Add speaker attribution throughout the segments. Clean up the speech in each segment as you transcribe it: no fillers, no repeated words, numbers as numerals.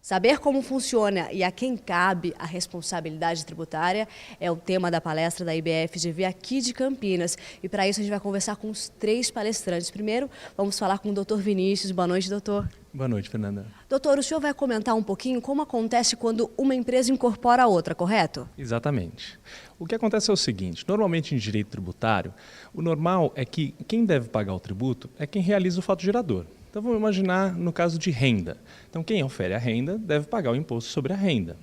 Speaker 1: Saber como funciona e a quem cabe a responsabilidade tributária é o tema da palestra da IBFGV aqui de Campinas. E para isso a gente vai conversar com os 3 palestrantes. Primeiro, vamos falar com o Dr. Vinícius. Boa noite, doutor.
Speaker 2: Boa noite, Fernanda.
Speaker 1: Doutor, o senhor vai comentar um pouquinho como acontece quando uma empresa incorpora a outra, correto?
Speaker 2: Exatamente. O que acontece é o seguinte, normalmente em direito tributário, o normal é que quem deve pagar o tributo é quem realiza o fato gerador. Então vamos imaginar no caso de renda. Então quem ofere a renda deve pagar o imposto sobre a renda.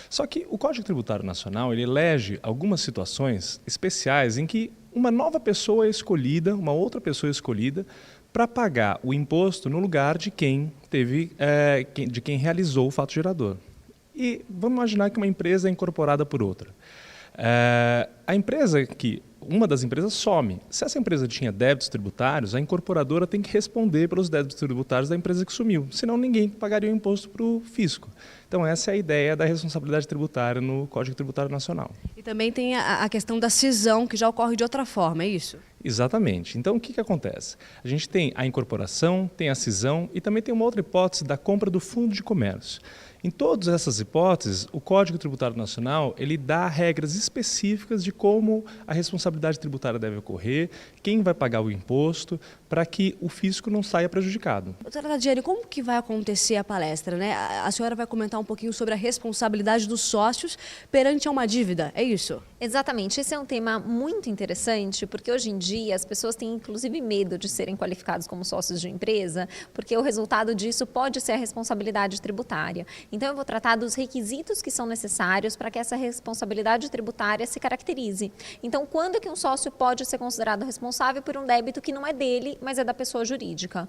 Speaker 2: Só que o Código Tributário Nacional ele elege algumas situações especiais em que uma nova pessoa é escolhida, uma outra pessoa é escolhida, para pagar o imposto no lugar de quem realizou o fato gerador. E vamos imaginar que uma empresa é incorporada por outra. Uma das empresas some. Se essa empresa tinha débitos tributários, a incorporadora tem que responder pelos débitos tributários da empresa que sumiu, senão ninguém pagaria o imposto para o fisco. Então essa é a ideia da responsabilidade tributária no Código Tributário Nacional.
Speaker 1: E também tem a questão da cisão, que já ocorre de outra forma, é isso?
Speaker 2: Exatamente. Então o que acontece? A gente tem a incorporação, tem a cisão e também tem uma outra hipótese da compra do fundo de comércio. Em todas essas hipóteses, o Código Tributário Nacional ele dá regras específicas de como a responsabilidade tributária deve ocorrer, quem vai pagar o imposto, para que o fisco não saia prejudicado.
Speaker 1: Doutora Tadiane, como que vai acontecer a palestra, né? A senhora vai comentar um pouquinho sobre a responsabilidade dos sócios perante a uma dívida, é isso?
Speaker 3: Exatamente. Esse é um tema muito interessante, porque hoje em dia as pessoas têm inclusive medo de serem qualificados como sócios de empresa, porque o resultado disso pode ser a responsabilidade tributária. Então eu vou tratar dos requisitos que são necessários para que essa responsabilidade tributária se caracterize. Então, quando que um sócio pode ser considerado responsável por um débito que não é dele, mas é da pessoa jurídica?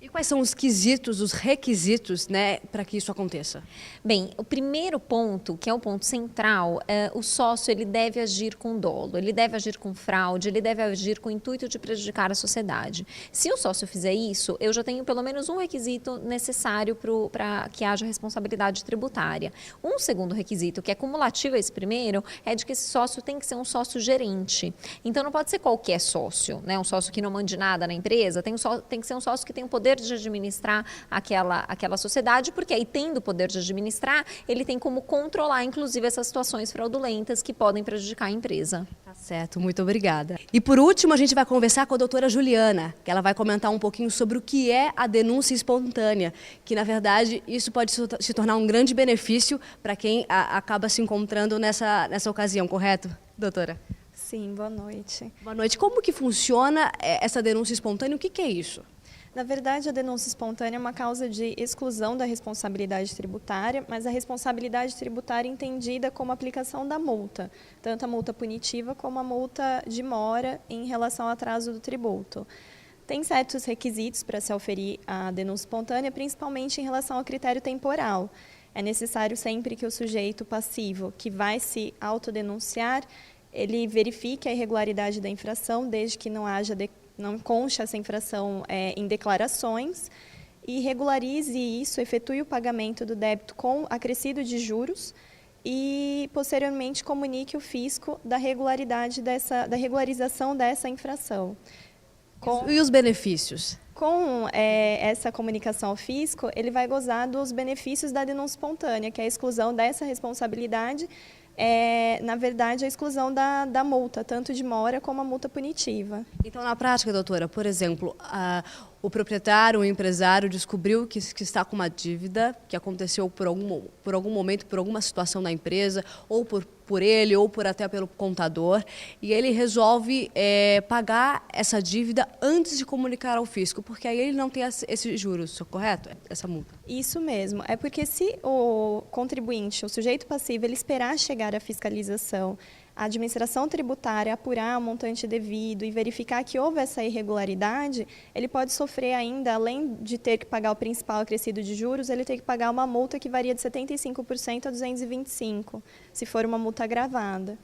Speaker 1: E quais são os quesitos, os requisitos, né, para que isso aconteça?
Speaker 3: Bem, o primeiro ponto, que é o ponto central, o sócio ele deve agir com dolo, ele deve agir com fraude, ele deve agir com o intuito de prejudicar a sociedade. Se o sócio fizer isso, eu já tenho pelo menos um requisito necessário para que haja responsabilidade tributária. Um segundo requisito, que é cumulativo a esse primeiro, é de que esse sócio tem que ser um sócio gerente. Então não pode ser qualquer sócio, né? Um sócio que não mande nada na empresa, tem que ser um sócio que tem o poder de administrar aquela sociedade, porque aí tendo o poder de administrar, ele tem como controlar, inclusive, essas situações fraudulentas que podem prejudicar a empresa.
Speaker 1: Tá certo, muito obrigada. E por último, a gente vai conversar com a doutora Juliana, que ela vai comentar um pouquinho sobre o que é a denúncia espontânea, que na verdade isso pode se tornar um grande benefício para quem acaba se encontrando nessa ocasião, correto, doutora?
Speaker 4: Sim, boa noite.
Speaker 1: Boa noite. Como que funciona essa denúncia espontânea? O que é isso?
Speaker 4: Na verdade, a denúncia espontânea é uma causa de exclusão da responsabilidade tributária, mas a responsabilidade tributária entendida como aplicação da multa, tanto a multa punitiva como a multa de mora em relação ao atraso do tributo. Tem certos requisitos para se oferir a denúncia espontânea, principalmente em relação ao critério temporal. É necessário sempre que o sujeito passivo que vai se autodenunciar, ele verifique a irregularidade da infração, desde que não conste essa infração em declarações e regularize isso, efetue o pagamento do débito com acrescido de juros e, posteriormente, comunique o fisco da regularização dessa infração.
Speaker 1: E os benefícios?
Speaker 4: Com essa comunicação ao fisco, ele vai gozar dos benefícios da denúncia espontânea, que é a exclusão dessa responsabilidade, na verdade, a exclusão da multa, tanto de mora como a multa punitiva.
Speaker 1: Então, na prática, doutora, por exemplo, o proprietário, o empresário descobriu que está com uma dívida que aconteceu por algum momento, por alguma situação da empresa, ou por ele, ou até pelo contador, e ele resolve pagar essa dívida antes de comunicar ao fisco, porque aí ele não tem esses juros, correto? Essa multa.
Speaker 4: Isso mesmo. É porque se o contribuinte, o sujeito passivo, ele esperar chegar à fiscalização, a administração tributária apurar o montante devido e verificar que houve essa irregularidade, ele pode sofrer ainda, além de ter que pagar o principal acrescido de juros, ele tem que pagar uma multa que varia de 75% a 225%, se for uma multa agravada.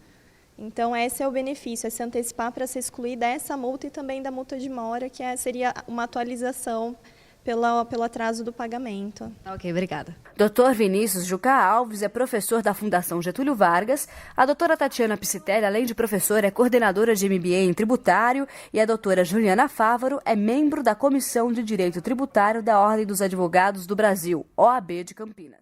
Speaker 4: Então, esse é o benefício, é se antecipar para se excluir dessa multa e também da multa de mora, que seria uma atualização pelo atraso do pagamento.
Speaker 1: Ok, obrigada. Dr. Vinícius Jucá Alves é professor da Fundação Getúlio Vargas. A doutora Tatiana Piscitelli, além de professora, é coordenadora de MBA em tributário e a doutora Juliana Fávaro é membro da Comissão de Direito Tributário da Ordem dos Advogados do Brasil, OAB de Campinas.